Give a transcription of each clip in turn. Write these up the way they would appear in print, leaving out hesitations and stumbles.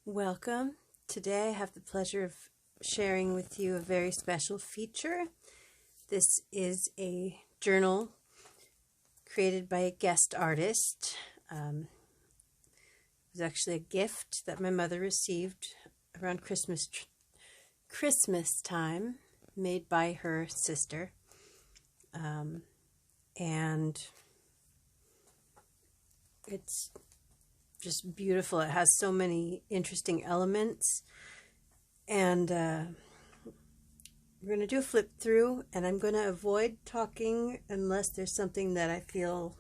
Welcome. Today I have the pleasure of sharing with you a very special feature. This is a journal created by a guest artist. It was actually a gift that my mother received around Christmas time, made by her sister. And it's just beautiful. It has so many interesting elements, and we're going to do a flip through, and I'm going to avoid talking unless there's something that I feel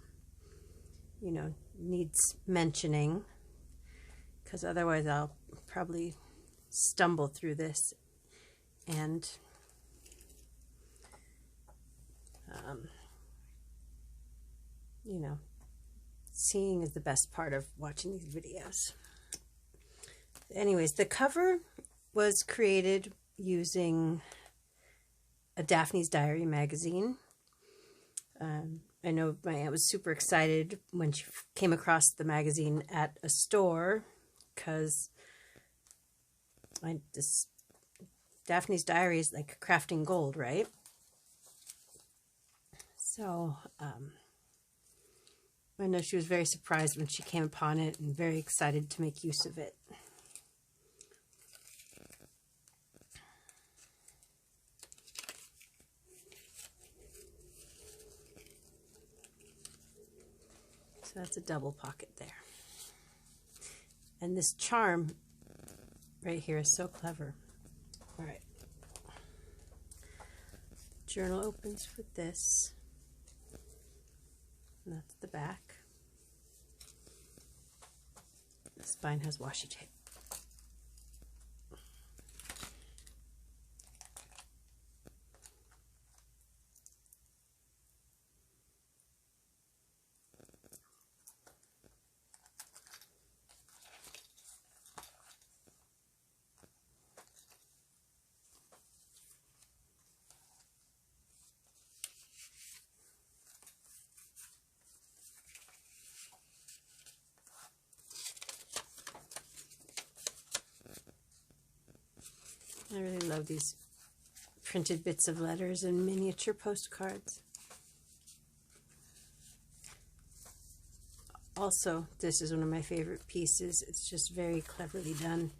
needs mentioning, because otherwise I'll probably stumble through this, and seeing is the best part of watching these videos. Anyways, the cover was created using a Daphne's Diary magazine. I know my aunt was super excited when she came across the magazine at a store, because Daphne's Diary is like crafting gold, right? So I know she was very surprised when she came upon it and very excited to make use of it. So that's a double pocket there. And this charm right here is so clever. All right. Journal opens with this. And that's the back. The spine has washi tape. I really love these printed bits of letters and miniature postcards. Also, this is one of my favorite pieces. It's just very cleverly done.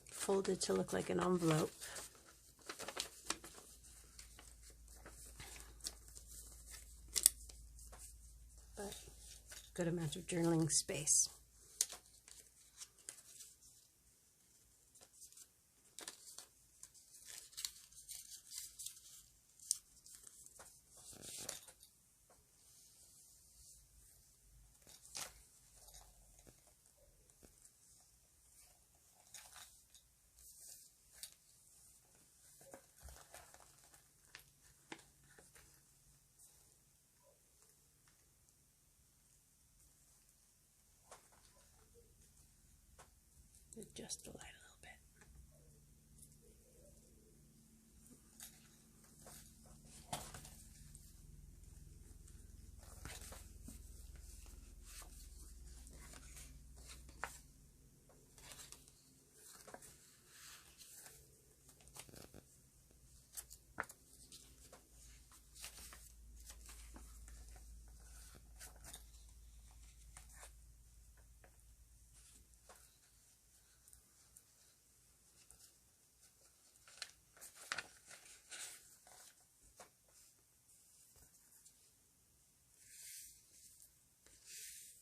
Folded to look like an envelope. But good amount of journaling space. Adjust the light a little bit.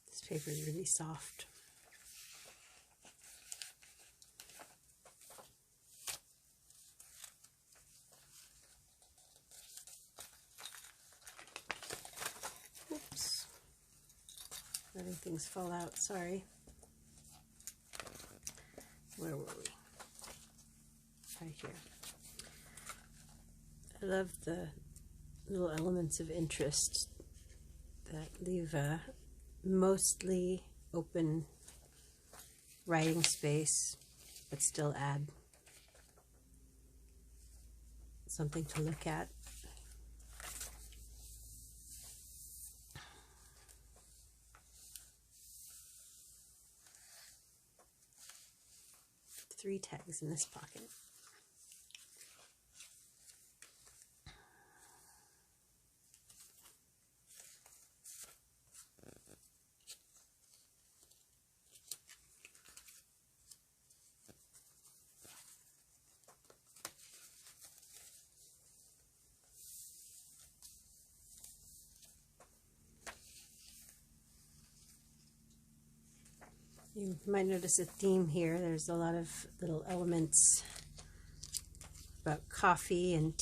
This paper is really soft. Oops. Letting things fall out, sorry. Where were we? Right here. I love the little elements of interest that leave a mostly open writing space, but still add something to look at. 3 tags in this pocket. You might notice a theme here. There's a lot of little elements about coffee and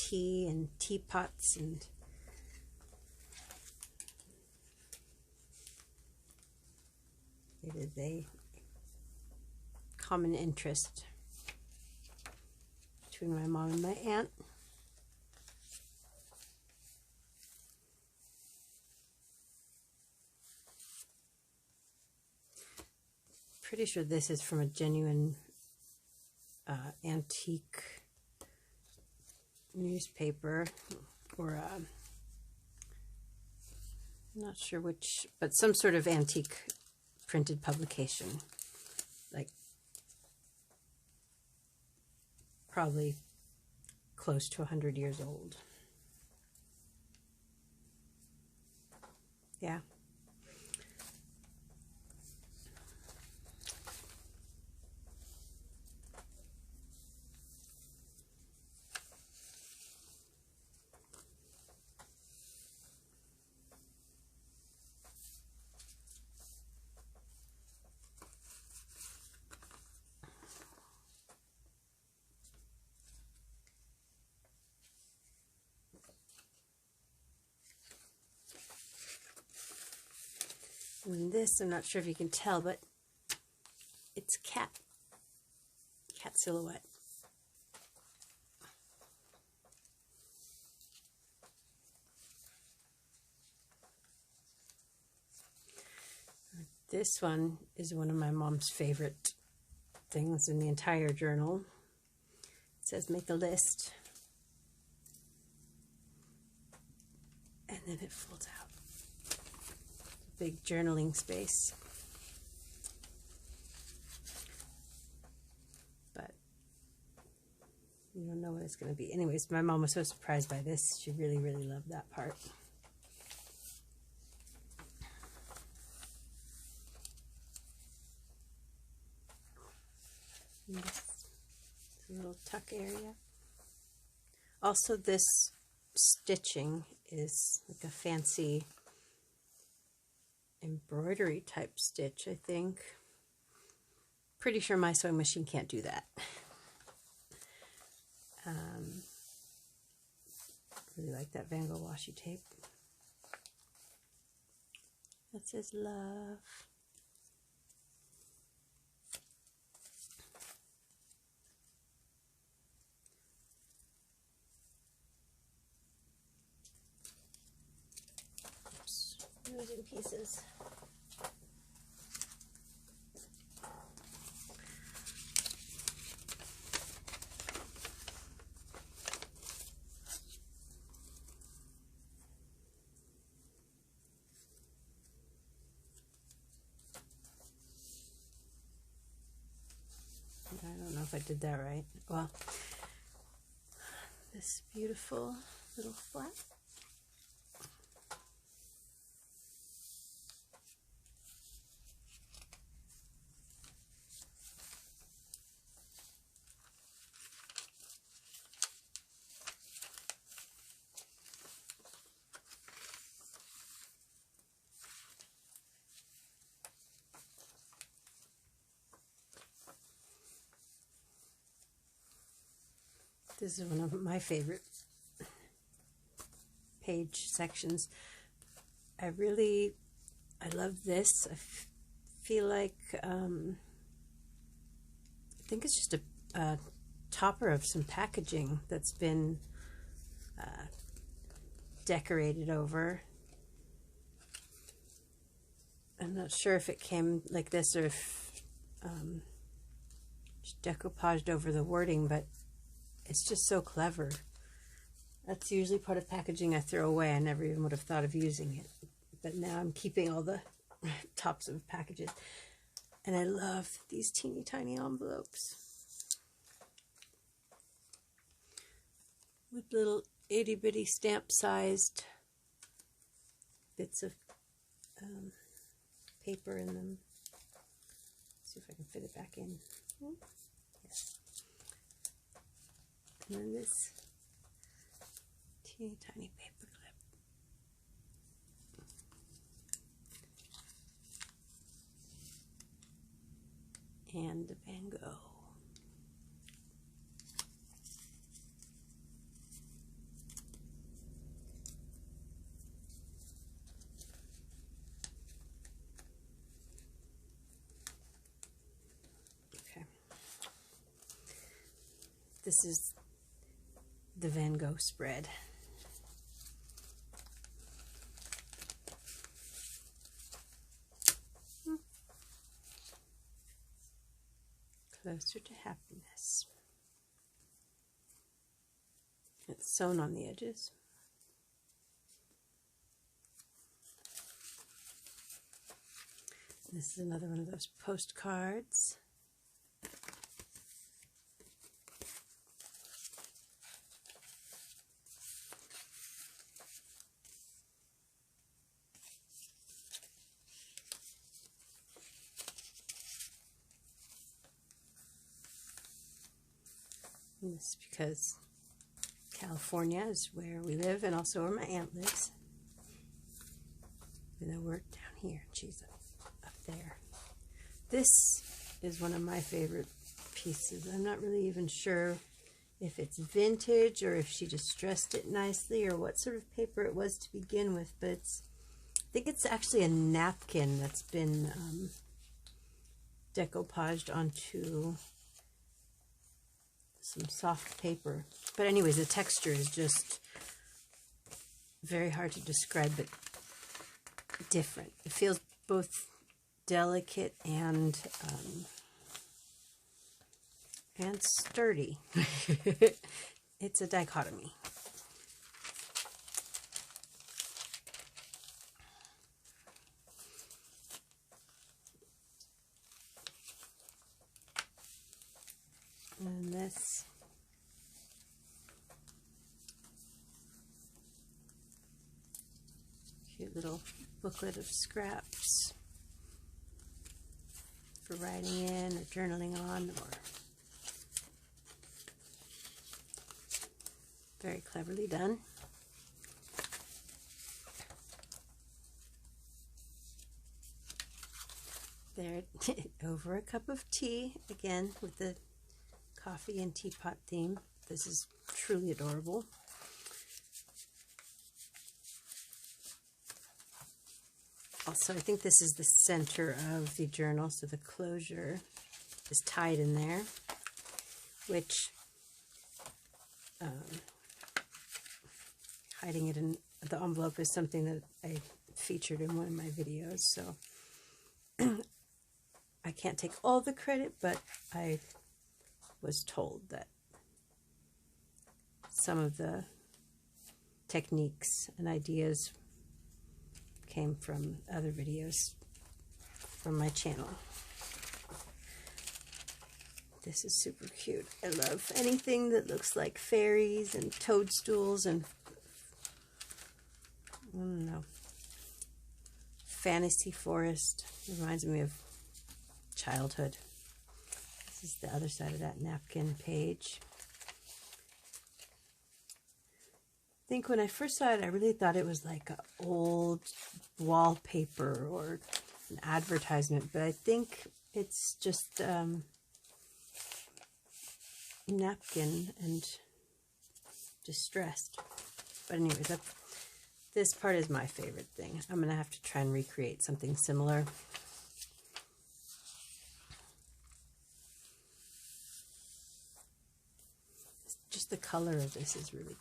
teapots and it is a common interest between my mom and my aunt. Pretty sure this is from a genuine antique newspaper, or I'm not sure which, but some sort of antique printed publication, like probably close to 100 years old. Yeah. And this, I'm not sure if you can tell, but it's cat silhouette. This one is one of my mom's favorite things in the entire journal. It says make a list, and then it folds out. Big journaling space. But you don't know what it's going to be. Anyways, my mom was so surprised by this. She really, really loved that part. And this little tuck area. Also, this stitching is like a fancy embroidery type stitch, I think. Pretty sure my sewing machine can't do that. Really like that Van Gogh washi tape. That says love. Oops, losing pieces. I don't know if I did that right. Well, this beautiful little flap. This is one of my favorite page sections. I love this. I feel like, I think it's just a topper of some packaging that's been decorated over. I'm not sure if it came like this or if just decoupaged over the wording, but it's just so clever. That's usually part of packaging I throw away. I never even would have thought of using it. But now I'm keeping all the tops of packages. And I love these teeny tiny envelopes. with little itty bitty stamp sized bits of paper in them. See if I can fit it back in. Yes. And then this teeny tiny paper clip. And the Van Gogh. This is the Van Gogh spread. Closer to happiness. It's sewn on the edges. This is another one of those postcards. And this is because California is where we live and also where my aunt lives. Even though we're down here and she's up there. This is one of my favorite pieces. I'm not really even sure if it's vintage or if she distressed it nicely or what sort of paper it was to begin with, but I think it's actually a napkin that's been decoupaged onto some soft paper. But anyways, the texture is just very hard to describe, but different. It feels both delicate and sturdy. It's a dichotomy. And this cute little booklet of scraps for writing in or journaling on, or very cleverly done. There, over a cup of tea, again with the coffee and teapot theme. This is truly adorable. Also, I think this is the center of the journal, so the closure is tied in there, which hiding it in the envelope is something that I featured in one of my videos, so I can't take all the credit, but I was told that some of the techniques and ideas came from other videos from my channel. This is super cute. I love anything that looks like fairies and toadstools and I don't know, fantasy forest. It reminds me of childhood. This is the other side of that napkin page. I think when I first saw it, I really thought it was like an old wallpaper or an advertisement, but I think it's just napkin and distressed. But anyways, this part is my favorite thing. I'm going to have to try and recreate something similar. Just the color of this is really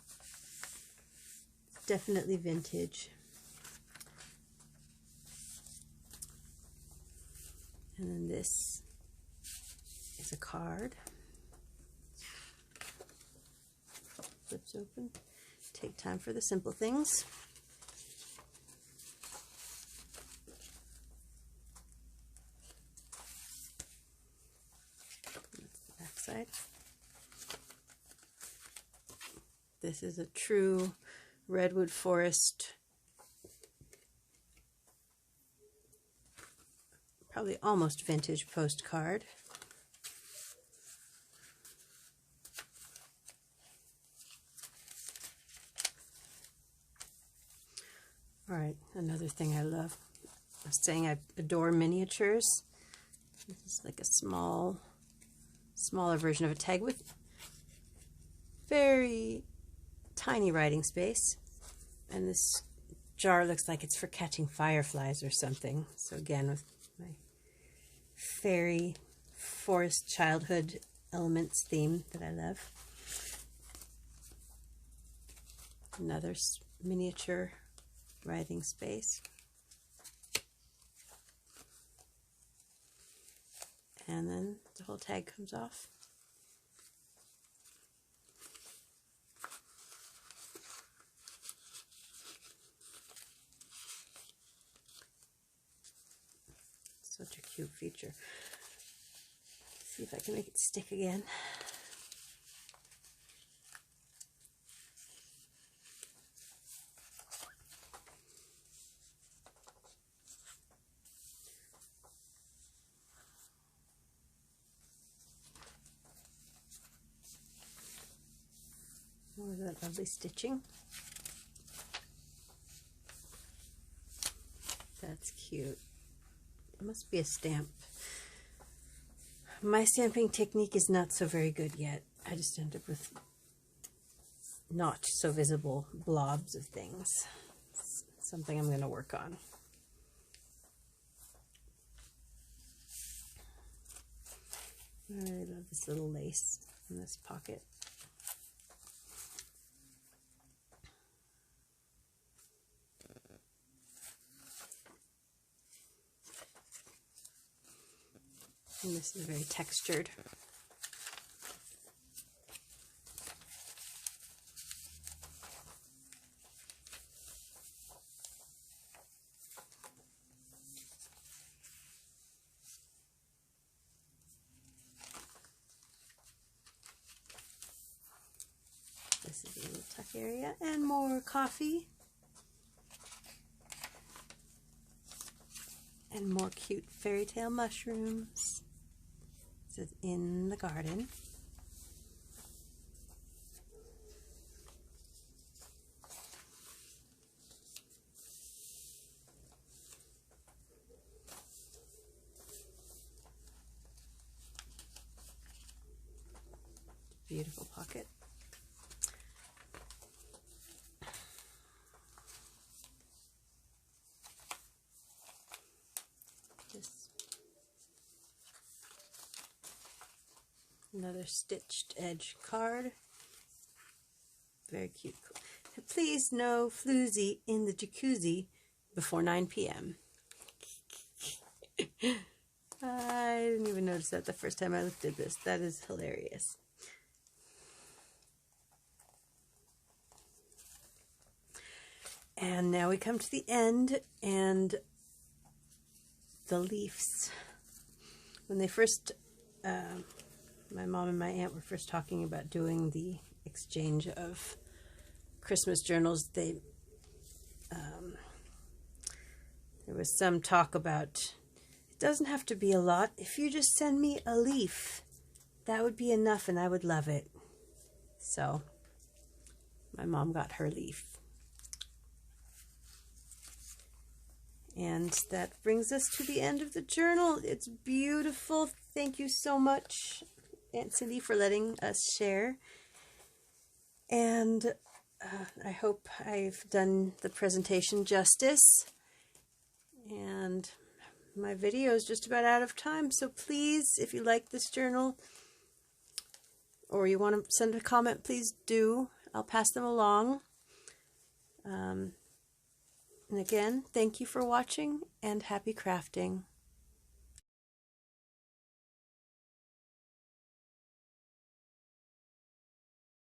definitely vintage. And then this is a card. Flips open. Take time for the simple things. That's the back side. This is a true redwood forest, probably almost vintage postcard. All right, another thing I love. I was saying I adore miniatures. This is like a smaller version of a tag with very tiny writing space. And this jar looks like it's for catching fireflies or something. So again, with my fairy forest childhood elements theme that I love. Another miniature writing space. And then the whole tag comes off. Such a cute feature. Let's see if I can make it stick again. Oh, that lovely stitching. That's cute. It must be a stamp. My stamping technique is not so very good yet. I just end up with not so visible blobs of things. It's something I'm going to work on. I really love this little lace in this pocket. And this is very textured. This is a little tuck area and more coffee. And more cute fairy tale mushrooms. This is in the garden. Beautiful pocket. Another stitched edge card. Very cute. Please no floozy in the jacuzzi before 9 p.m. I didn't even notice that the first time I looked at this. That is hilarious. And now we come to the end and the leaves. When they first my mom and my aunt were first talking about doing the exchange of Christmas journals, there was some talk about, it doesn't have to be a lot. If you just send me a leaf, that would be enough and I would love it. So my mom got her leaf. And that brings us to the end of the journal. It's beautiful. Thank you so much, Aunt Cindy, for letting us share. And I hope I've done the presentation justice. And my video is just about out of time. So please, if you like this journal or you want to send a comment, please do. I'll pass them along. And again, thank you for watching and happy crafting.